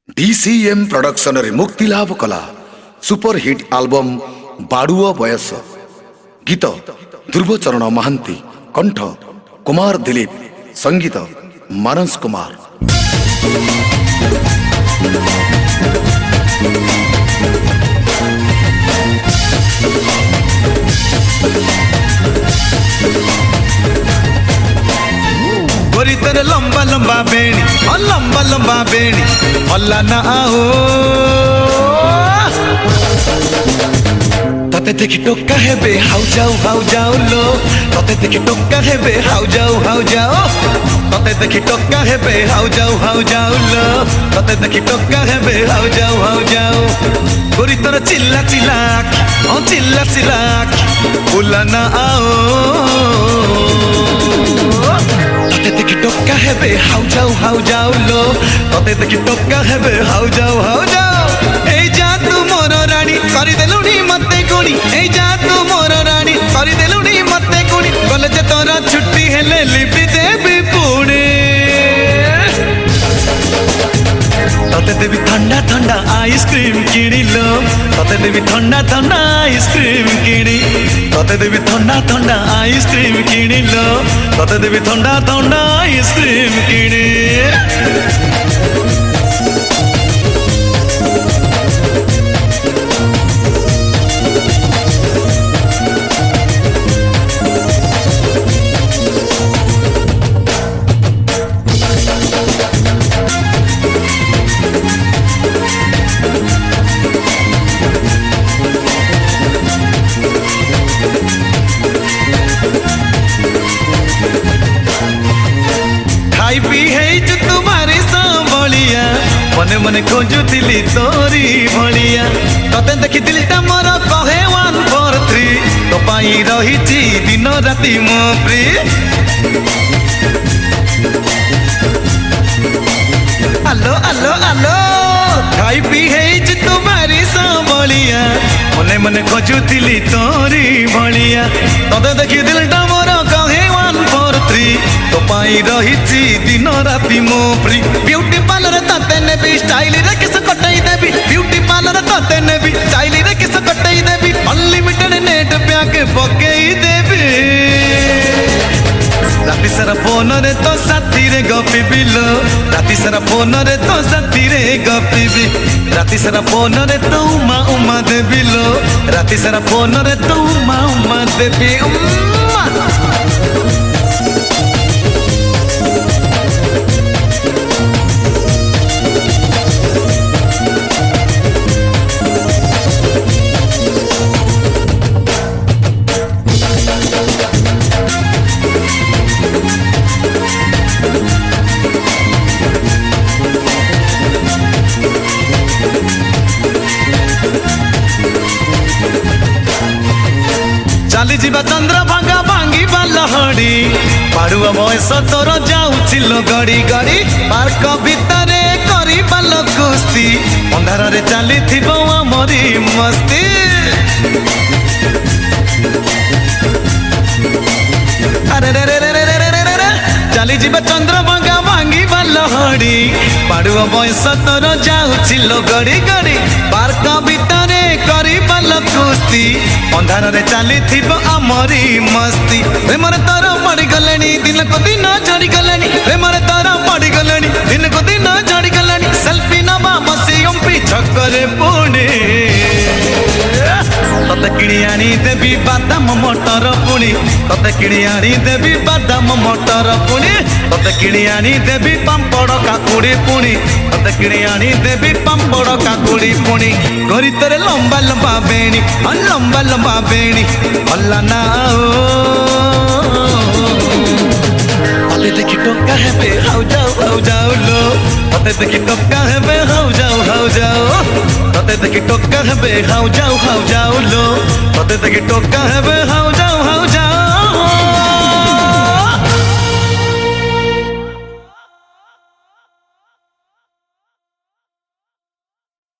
DCM production रे मुक्ति लाभ कला सुपर हिट एल्बम बाड़ुआ बयस गीत ध्रुवचरण महांती कंठ कुमार दिलीप संगीत मानस कुमार। गोरी तेरे लंबा लंबा बेणी और लंबा लंबा बेणी हल्ला ना आओ तते देखी टोका है बे हाउ जाओ लो तते देखी टोका है बे हाउ जाओ तते देखी टोका है बे हाउ जाओ लो तते देखी टोका है बे हाउ जाओ गोरी तेरे चिल्ला चिल्ला ओ चिल्ला चिल्ला हल्ला ना आओ तते देखी टोका है बे हाउ जाओ लो तते देखी टोका है बे हाउ जाओ ए जा तू मोर रानी करी देलुनी मते गुणी ए जा तू मोर रानी करी देलुनी मते गुणी कॉलेज तोरा छुट्टी हेले लिपि देबी पुणे तते देवी ठंडा ठंडा आइसक्रीम किणी लो तते देवी ठंडा ठंडा आइसक्रीम किणी तते देवी ठंडा ठंडा आइसक्रीम किणी लो तते देवी ठंडा ठंडा आइसक्रीम किणी। खाई पी है जो तुम्हारी सांभलिया मने मने खोजुथिली तोरी भलिया तते देखी दिलटा मोर कहे 1 4 3 तो पाई रहिची दिन राति मो फ्री आलो आलो आलो खाई पी है जो तुम्हारी सांभलिया मने मने खोजुथिली तोरी भलिया तते देखी दिलटा मोर कहे 1 4 3 तो पाई रहिची दिन राति मो फ्री ब्यूटी पार्लर तते ने भी स्टाइल रे किस कटाई देबी ब्यूटी पार्लर तते ने भी स्टाइल रे किस कटाई देबी अनलिमिटेड नेट पैक पकेई देबी राति सारा फोन रे तो साथी रे गपी बिलो राति सारा फोन रे तो साथी रे गपी बी राति सारा फोन रे तो उमा देबी लो राति सारा फोन रे तो उमा देबी चाली जीवा चंद्र भांगा भांगी लहड़ी पाड़ुआ बयस तोर जाऊल गड़ी गड़ी पार्क भितरे करी बाल कुस्ती अंधार रे चली आमरी मस्ती अरे रे रे रे रे रे रे रे रे चाली जीवा चंद्र भांगा भांगी लहड़ी पाड़ुआ बयस तोर जाऊल गड़ी गड़ी पार्क भितरे करी बाल कुस्ती अंधार रे चली आमरी मस्ती प्रेमर तारा पड़ी गलेनी दिन को दिन झड़ी गलेनी प्रेमर तारा पड़ी गलेनी दिन को दिन झड़ी गलेनी सेल्फी नवा मसीम पी छकरे पुणे तते किणी आनी देबी बादाम मटर पुणी तते किणी आनी देबी बादाम मटर पुणी तते किणी आनी देबी पांपड़ काकुड़ी पुणी तते किणी आनी देबी पांपड़ काकुड़ी पुणी गोरी तेरे लंबा लंबा बेणी लंबा लंबा बेणी हल्ला ना आओ तते देखी टोका है बे हाउ जाओ लो तते देखी टोका है बे हाउ जाओ तते देखी टोका है बे हाउ जाओ लो तते देखी टोका है बे